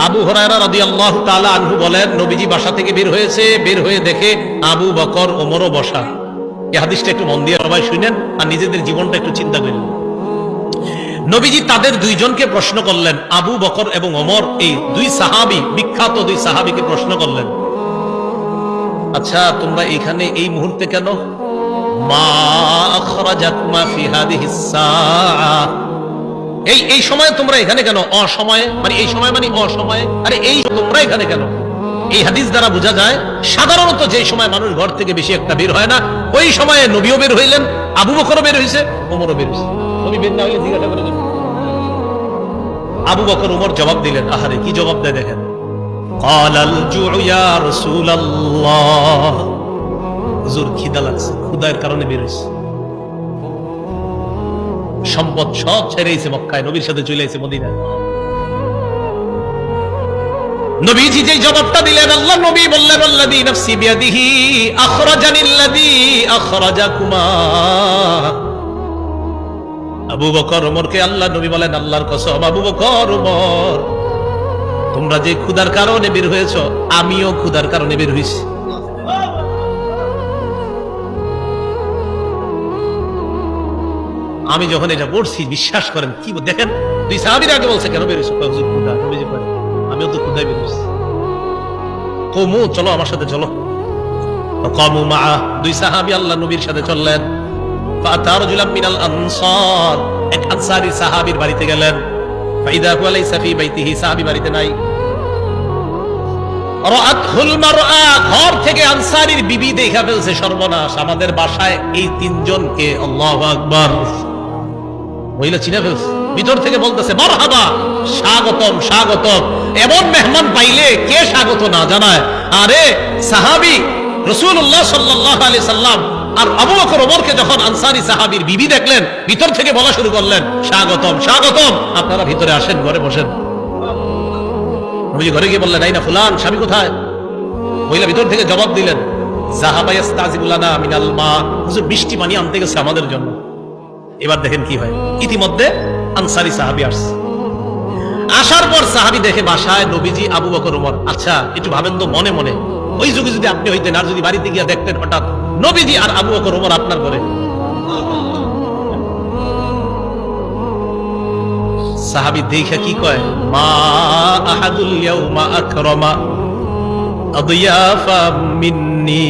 আবু হুরায়রা রাদিয়াল্লাহু তাআলা আনহু বলেন, নবীজি বাসা থেকে বের হয়েছে, বের হয়ে দেখে আবু বকর ওমরও বসা। এই হাদিসটা একটু মন দিয়ে সবাই শুনেন আর নিজেদের জীবনটা একটু চিন্তা করুন। নবীজি তাদের দুইজনকে প্রশ্ন করলেন, আবু বকর এবং ওমর, এই দুই সাহাবী, বিখ্যাত দুই সাহাবীকে প্রশ্ন করলেন, আচ্ছা তোমরা এখানে এই মুহূর্তে কেন? মা আখরাজাকুমা ফি হাদিহিস সাআ, এই সময়ে তোমরা এখানে কেন? অসময়ে মানে এই সময় মানে অসময়ে, আরে এই তোমরা এখানে কেন? এই হাদিস দ্বারা বোঝা যায় সাধারণত যে সময় মানুষ ঘর থেকে বেশি একটা বের হয় না, ওই সময়ে নবীও বের হইলেন, আবু বকরও বের হয়েছে, ওমরও বের হয়েছে। নবী বের না হইলে জিজ্ঞাসা করে দেবেন। আবু বকর ওমর জবাব দিলেন, আহারে কি জবাব দেয় দেখেন, ক্বালাল জুউ ইয়া রাসূলুল্লাহ, হুজুর খিদা লাগছে, ক্ষুধার কারণে বের হইছে। সম্পদ সব ছেড়েছে মক্কায়, নবীর সাথে চলে এসেছে মদিনায়। নবীজি যে জবাবটা দিলেন, আল্লাহ নবী বললেন, আল্লাযী নাফসি বিয়াদিহি আখরাজানিল্লাযী আখরাজাকুমা। আবু বকর ওমরকে আল্লাহ নবী বলেন, আল্লাহর কসম আবু বকর ওমর, তোমরা যে ক্ষুধার কারণে বের হয়েছো, আমিও ক্ষুধার কারণে বের হইছি। আমি যখন এটা পড়ছি, বিশ্বাস করেন কি দেখেন, দুই সাহাবীর আগে বলছে কেন বের হইছো? হুজুর ক্ষুধা। নবীজি বলেন, আমিও তো ক্ষুধায় বের হইছি। কমু, চলো আমার সাথে চলো। কমু মা, দুই সাহাবী আল্লাহ নবীর সাথে চললেন। ফাতা রাজুলাম মিনাল আনসার, এক আনসারী সাহাবীর বাড়িতে গেলেন। ফাইদা হুয়া লাইসা ফি বাইতিহি, সাহাবী বাড়িতে নাই। রাআতহুল মারআ, ঘর থেকে আনসারীর বিবি দেখা ফেলছে, সর্বনাশ, আমাদের বাসায় এই তিনজনকে, আল্লাহু আকবার, মহিলা চিনে ফেলছে। ভিতর থেকে বলতেছে, মারহাবা, স্বাগতম স্বাগতম। এমন মেহমান পাইলে কে স্বাগত না জানায়? আরে সাহাবী রাসূলুল্লাহ সাল্লাল্লাহু আলাইহি সাল্লাম আর আবু বকর ওমরকে যখন আনসারী সাহাবীর বিবি দেখলেন, ভিতর থেকে বলা শুরু করলেন, স্বাগতম স্বাগতম, আপনারা ভিতরে আসেন, ঘরে বসেন। নবীজি ঘরে গিয়ে বললেন, আইনা ফুলান, স্বামী কোথায়? মহিলা ভিতর থেকে জবাব দিলেন, যাহাবা ইস্তাজিবু লানা মিনাল মা, হুজুর বৃষ্টি পানি আনতে গেছে আমাদের জন্য। এবার দেখেন কি হয়, ইতিমধ্যে আনসারী সাহাবী আসছে। আসার পর সাহাবী দেখে বাসায় নবীজি, আবু বকর ওমর। আচ্ছা একটু ভাবেন তো মনে মনে, ওই যুগে যদি আপনি হইতেন আর যদি বাড়িতে গিয়ে দেখতেন হঠাৎ নবীজি আর আবু বকর ওমর আপনার ঘরে। সাহাবী দেখে কি কয়, মা আহাদুল ইয়াউমা আকরামা আদিয়াফা মিন্নি।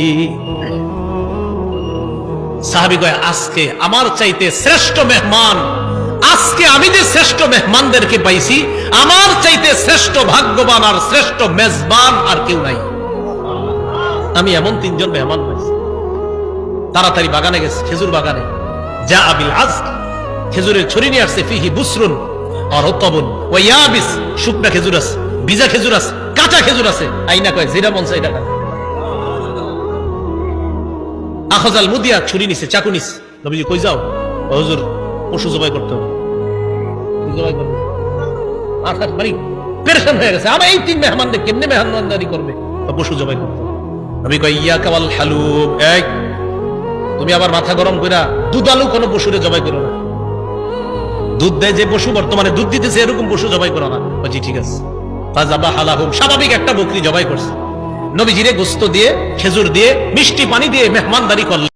সাহাবী কয়, আজকে আমার চাইতে শ্রেষ্ঠ মেহমান, আজকে আমি যে শ্রেষ্ঠ মেহমানদেরকে পাইছি, আমার চাইতে শ্রেষ্ঠ ভাগ্যবান আর শ্রেষ্ঠ মেজবান আর কেউ নাই। আমি এমন তিনজন মেহমান পাইছি। তাড়াতাড়ি বাগানে গেছে, খেজুর বাগানে। যা আবিল আজক, খেজুরের ছড়ি নিয়ে আসছে। ফিহি বুসরুন আর রতবুন ওয়া ইয়াবিস, শুকনা খেজুর আছে, ভিজা খেজুর আছে, কাঁচা খেজুর আছে। আইনা কয়, যেটা মন চায় এটা খান। আখজাল মুদিয়া, ছুরি নিছে, চাকু নিছে। নবীজি কই যাও? হুজুর পশু জবাই করতে হবে। জবাই করবে, আসার মানে পেরেশান হয়ে গেছে, আমার এই তিন মেহমানদের কেমনে মেহমানদারি করবে? পশু জবাই করতে হবে। নবী কয়, ইয়াকা ওয়াল হালুব, এই তুমি আবার মাথা গরম কইরা দুধালু কোন পশুরে জবাই করো না। দুধ দেয় যে পশু, বর্তমানে দুধ দিতেছে, এরকম পশু জবাই করো না। জি ঠিক আছে। ফাযাবাহা লাহুম, স্বাভাবিক একটা বকরি জবাই করছে। নবীজিরে গোশত দিয়ে, খেজুর দিয়ে, মিষ্টি পানি দিয়ে মেহমানদারি করলেন।